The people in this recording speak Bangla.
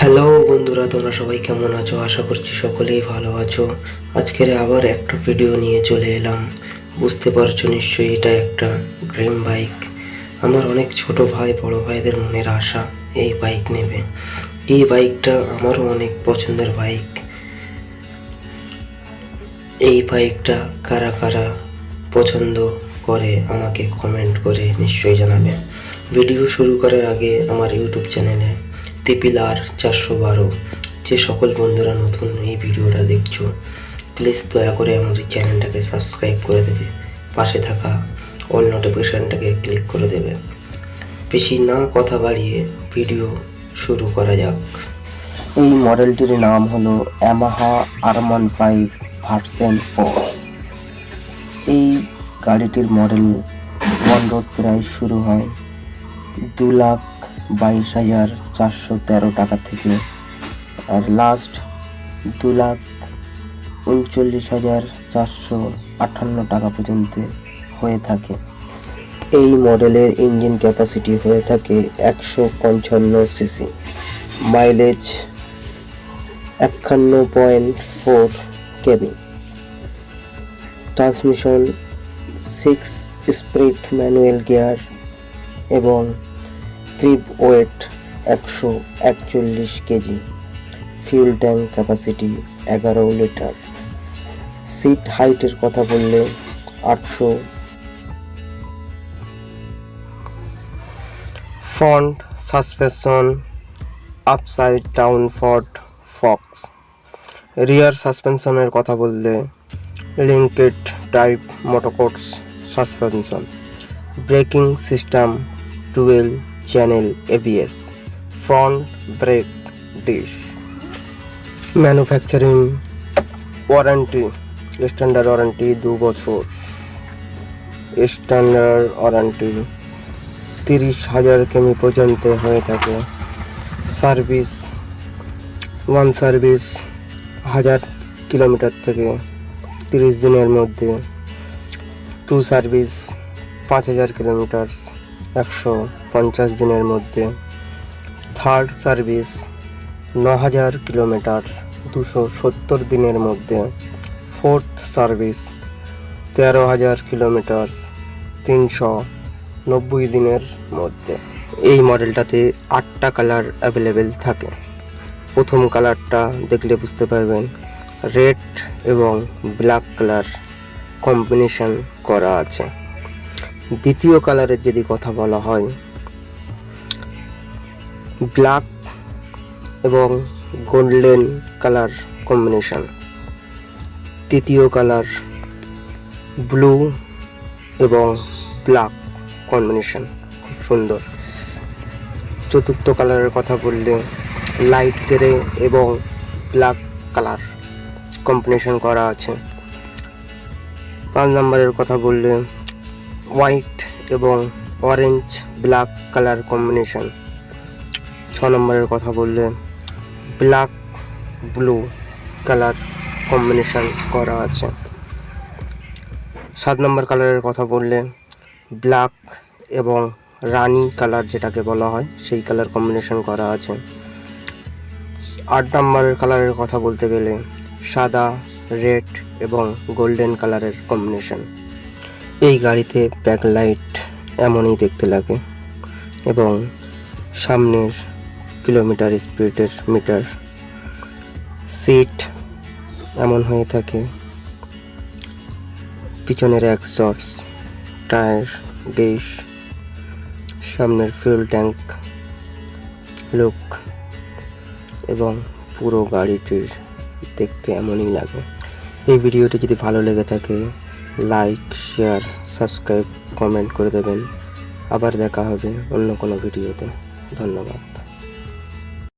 হ্যালো বন্ধুরা, তোমরা সবাই কেমন আছো? আশা করছি সকলেই ভালো আছো। আজকের আবার একটা ভিডিও নিয়ে চলে এলাম। বুঝতে পারছো নিশ্চয়ই, এটা একটা ড্রিম বাইক। আমার অনেক ছোট ভাই বড় ভাইদের মনের আশা এই বাইক নেবে। এই বাইকটা আমারও অনেক পছন্দের বাইক। এই বাইকটা কারা কারা পছন্দ করে আমাকে কমেন্ট করে নিশ্চয়ই জানাবে। ভিডিও শুরু করার আগে আমার ইউটিউব চ্যানেলে TPLR 412 যে সকল বন্ধুরা নতুন এই ভিডিওটা দেখছো, প্লিজ দয়া করে আমার এই চ্যানেলটাকে সাবস্ক্রাইব করে দেবে, পাশে থাকা অল নোটিফিকেশনটাকে ক্লিক করে দেবে। বেশি না কথা বাড়িয়ে ভিডিও শুরু করা যাক। এই মডেলটির নাম হলো ইয়ামাহা R15 ভার্সন 4। এই গাড়িটির মডেল অন রোড প্রাইস শুরু হয় 2,22,413 টাকা থেকে, আর লাস্ট 2,39,458 টাকা পর্যন্ত হয়ে থাকে। এই মডেলের ইঞ্জিন ক্যাপাসিটি হয়ে থাকে 155 সিসি, মাইলেজ 51.4 কেবি, ট্রান্সমিশন 6 স্পিড ম্যানুয়াল গিয়ার এবং kerb weight 141 KG, fuel tank capacity 11 litre. Seat হাইটের কথা বললে 800। ফ্রন্ট সাসপেনশন আপসাইড ডাউন ফোর্ড ফক্স। রিয়ার সাসপেনশনের কথা বললে linked type motocross suspension. Braking system 12 channel ABS, front brake disc. Manufacturing warranty, standard warranty 2 বছর, স্ট্যান্ডার্ড ওয়ারেন্টি 30,000 কিমি পর্যন্ত হয়ে থাকে। সার্ভিস, ওয়ান সার্ভিস 1000 কিলোমিটার থেকে 30 দিনের মধ্যে, 2 সার্ভিস 5000 কিলোমিটার 150 দিনের মধ্যে, থার্ড সার্ভিস 9000 কিলোমিটার 270 দিনের মধ্যে, ফোর্থ সার্ভিস 13,000 কিলোমিটার 390 দিনের মধ্যে। এই মডেলটাতে 8টা কালার অ্যাভেলেবেল থাকে। প্রথম কালারটা দেখলে বুঝতে পারবেন, রেড এবং ব্ল্যাক কালার কম্বিনেশন করা আছে। দ্বিতীয় কালারের যদি কথা বলা হয়, ব্ল্যাক এবং গোল্ডেন কালার কম্বিনেশন। তৃতীয় কালার ব্লু এবং ব্ল্যাক কম্বিনেশন, খুব সুন্দর। চতুর্থ কালারের কথা বললে লাইট গ্রে এবং ব্ল্যাক কালার কম্বিনেশন করা আছে। 5 নম্বরের কথা বললে হোয়াইট এবং অরেঞ্জ ব্ল্যাক কালার কম্বিনেশন। 6 নম্বরের কথা বললে ব্ল্যাক ব্লু কালার কম্বিনেশন করা আছে। 7 নম্বর কালারের কথা বললে ব্ল্যাক এবং রানী কালার যেটাকে বলা হয় সেই কালার কম্বিনেশন করা আছে। 8 নম্বরের কালারের কথা বলতে গেলে সাদা, রেড এবং গোল্ডেন কালারের কম্বিনেশন। এই গাড়িতে ব্যাকলাইট এমনই দেখতে লাগে এবং সামনের কিলোমিটার স্পিডের মিটার। সিট এমন হয়ে থাকে, পিছনের এক্সস্ট, টায়ার, ডিশ, সামনের ফিউল ট্যাঙ্ক লুক এবং পুরো গাড়িটির দেখতে এমনই লাগে। এই ভিডিওটি যদি ভালো লেগে থাকে লাইক, শেয়ার, সাবস্ক্রাইব, কমেন্ট করে দেবেন। আবার দেখা হবে অন্য কোনো ভিডিওতে। ধন্যবাদ।